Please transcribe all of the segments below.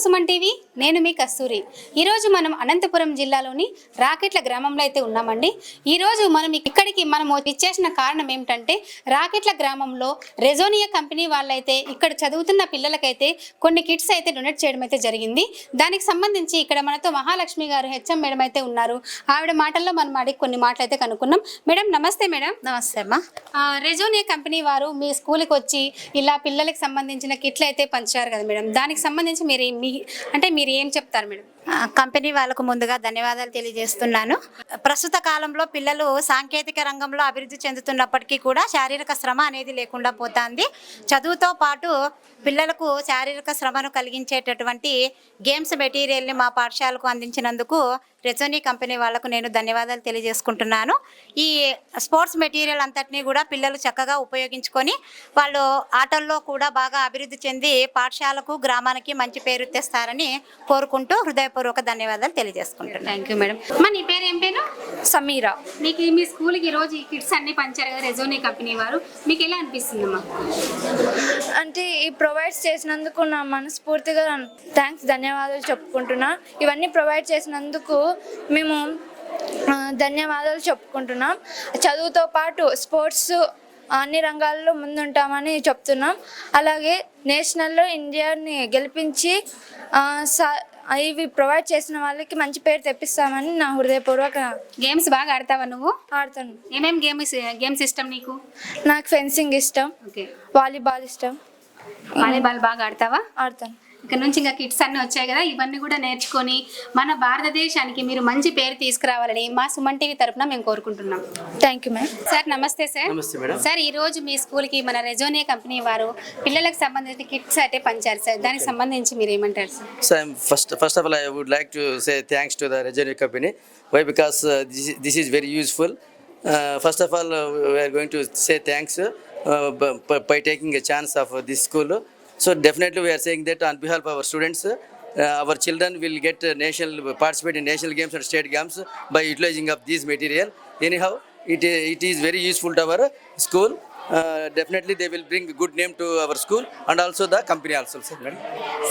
Suman TV, నేను మీ కస్తూరి. ఈరోజు మనం అనంతపురం జిల్లాలోని రాకెట్ల గ్రామంలో అయితే ఉన్నామండి. ఈరోజు మనం ఇక్కడికి ఇచ్చేసిన కారణం ఏమిటంటే, రాకెట్ల గ్రామంలో రెజోనియా కంపెనీ వాళ్ళైతే ఇక్కడ చదువుతున్న పిల్లలకైతే కొన్ని కిట్స్ అయితే డొనేట్ చేయడం అయితే జరిగింది. దానికి సంబంధించి ఇక్కడ మనతో మహాలక్ష్మి గారు హెచ్ఎం మేడం అయితే ఉన్నారు. ఆవిడ మాటల్లో మనం అడిగి కొన్ని మాటలు అయితే కనుక్కున్నాం. మేడం నమస్తే. మేడం నమస్తే అమ్మా. రెజోనియా కంపెనీ వారు మీ స్కూల్కి వచ్చి ఇలా పిల్లలకి సంబంధించిన కిట్లు అయితే పంచారు కదా మేడం, దానికి సంబంధించి మీరు ఏం చెప్తారు మేడం? కంపెనీ వాళ్ళకు ముందుగా ధన్యవాదాలు తెలియజేస్తున్నాను. ప్రస్తుత కాలంలో పిల్లలు సాంకేతిక రంగంలో అభివృద్ధి చెందుతున్నప్పటికీ కూడా శారీరక శ్రమ అనేది లేకుండా పోతుంది. చదువుతో పాటు పిల్లలకు శారీరక శ్రమను కలిగించేటటువంటి గేమ్స్ మెటీరియల్ని మా పాఠశాలకు అందించినందుకు రెజోనీ కంపెనీ వాళ్లకు నేను ధన్యవాదాలు తెలియజేసుకుంటున్నాను. ఈ స్పోర్ట్స్ మెటీరియల్ అంతటినీ కూడా పిల్లలు చక్కగా ఉపయోగించుకొని వాళ్ళు ఆటల్లో కూడా బాగా అభివృద్ధి చెంది పాఠశాలకు గ్రామానికి మంచి పేరు తెస్తారని కోరుకుంటూ హృదయపూర్వక ధన్యవాదాలు తెలియజేసుకుంటున్నాను. Thank you madam. నీ పేరు ఏం పేరు? సమీరా. మీకు మీ స్కూల్కి ఈరోజు ఈ కిట్స్ అన్ని పంచారు కదా రెజోనీ కంపెనీ వారు, మీకు ఎలా అనిపిస్తుందమ్మా? అంటే ఈ ప్రొవైడ్ చేసినందుకు నా మనస్ఫూర్తిగా థ్యాంక్స్ ధన్యవాదాలు చెప్పుకుంటున్నా. ఇవన్నీ ప్రొవైడ్ చేసినందుకు మేము ధన్యవాదాలు చెప్పుకుంటున్నాం. చదువుతో పాటు స్పోర్ట్స్ అన్ని రంగాల్లో ముందుంటామని చెప్తున్నాం. అలాగే నేషనల్లో ఇండియాని గెలిపించి ఇవి ప్రొవైడ్ చేసిన వాళ్ళకి మంచి పేరు తెప్పిస్తామని నా హృదయపూర్వక. గేమ్స్ బాగా ఆడతావా నువ్వు? ఆడతాను. ఏమేమి గేమ్స్ ఇష్టం నీకు? నాకు ఫెన్సింగ్ ఇష్టం, వాలీబాల్ ఇష్టం. వాలీబాల్ బాగా ఆడతావా? ఆడతాను. ఇక్కడ నుంచి ఇంకా కిట్స్ అన్నీ వచ్చాయి కదా, ఇవన్నీ కూడా నేర్చుకొని మన భారతదేశానికి మీరు మంచి పేరు తీసుకురావాలని మా సుమన్ టీవీ తరఫున మేము కోరుకుంటున్నాం. Thank you madam. సార్ నమస్తే. సార్ ఈ రోజు మీ స్కూల్కి మన రెజోనియా కంపెనీ వారు పిల్లలకు సంబంధించిన కిట్స్ అయితే పంచారు సార్, దానికి సంబంధించి మీరు ఏమంటారు sir? First of all, I would like to say thanks to the Rejonia company. Why? Because this is very useful. First of all, we are going to say thanks by taking a chance of this school. So definitely we are saying that on behalf of our students, our children will get participate in national games and state games by utilizing of this material. Anyhow, it is very useful to our school. Definitely they will bring good name to our school and also the company also.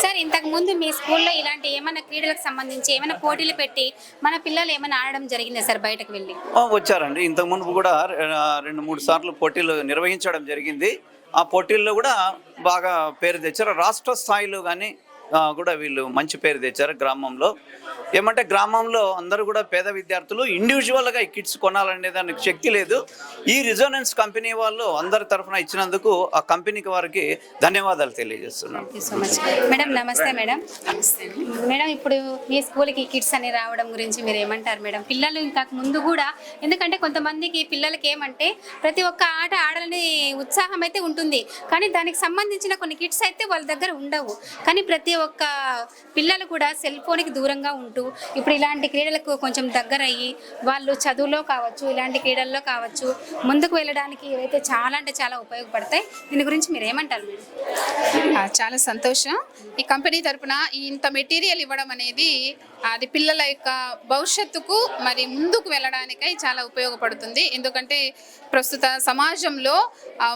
Sir ఇంతకు ముందు మీ స్కూల్లో ఇలాంటి ఏమైనా క్రీడలకు సంబంధించి ఏమైనా పోటీలు పెట్టి మన పిల్లలు ఏమైనా ఆడడం జరిగిందా సార్ బయటకు వెళ్ళి? వచ్చారండి. ఇంతకు ముందు కూడా 2-3 సార్లు పోటీలు నిర్వహించడం జరిగింది. ఆ పోటీల్లో కూడా బాగా పేరు తెచ్చారు. రాష్ట్ర స్థాయిలో కానీ కూడా వీళ్ళు మంచి పేరు తెచ్చారు. గ్రామంలో ఏమంటే గ్రామంలో అందరూ కూడా పేద విద్యార్థులు ఇండివిజువల్గా ఈ కిట్స్ కొనాలనే దానికి శక్తి లేదు. ఈ రెజోనెన్స్ కంపెనీ వాళ్ళు అందరి తరఫున ఇచ్చినందుకు ఆ కంపెనీకి వారికి ధన్యవాదాలు తెలియజేస్తున్నాను. మేడం నమస్తే. మేడం ఇప్పుడు మీ స్కూల్కి కిట్స్ అని రావడం గురించి మీరు ఏమంటారు మేడం? పిల్లలు ఇంతకు ముందు కూడా, ఎందుకంటే కొంతమందికి పిల్లలకి ఏమంటే ప్రతి ఒక్క ఆట ఆడాలని ఉత్సాహం అయితే ఉంటుంది, కానీ దానికి సంబంధించిన కొన్ని కిట్స్ అయితే వాళ్ళ దగ్గర ఉండవు. కానీ ప్రతి ఒక్క పిల్లలు కూడా సెల్ ఫోన్కి దూరంగా ఉంటూ ఇప్పుడు ఇలాంటి క్రీడలకు కొంచెం దగ్గర అయ్యి వాళ్ళు చదువులో కావచ్చు, ఇలాంటి క్రీడల్లో కావచ్చు ముందుకు వెళ్ళడానికి ఇవైతే చాలా అంటే చాలా ఉపయోగపడతాయి. దీని గురించి మీరు ఏమంటారు మేడం? చాలా సంతోషం. ఈ కంపెనీ తరపున ఇంత మెటీరియల్ ఇవ్వడం అనేది అది పిల్లల యొక్క భవిష్యత్తుకు మరి ముందుకు వెళ్ళడానికై చాలా ఉపయోగపడుతుంది. ఎందుకంటే ప్రస్తుత సమాజంలో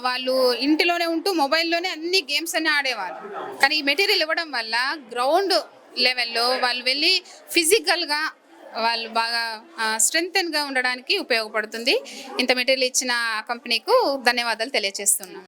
వాళ్ళు ఇంటిలోనే ఉంటూ మొబైల్లోనే అన్ని గేమ్స్ అన్ని ఆడేవాళ్ళు. కానీ ఈ మెటీరియల్ ఇవ్వడం వల్ల గ్రౌండ్ లెవెల్లో వాళ్ళు వెళ్ళి ఫిజికల్గా వాళ్ళు బాగా స్ట్రెంగ్తెన్గా ఉండడానికి ఉపయోగపడుతుంది. ఇంత మెటీరియల్ ఇచ్చిన కంపెనీకు ధన్యవాదాలు తెలియజేస్తున్నాం.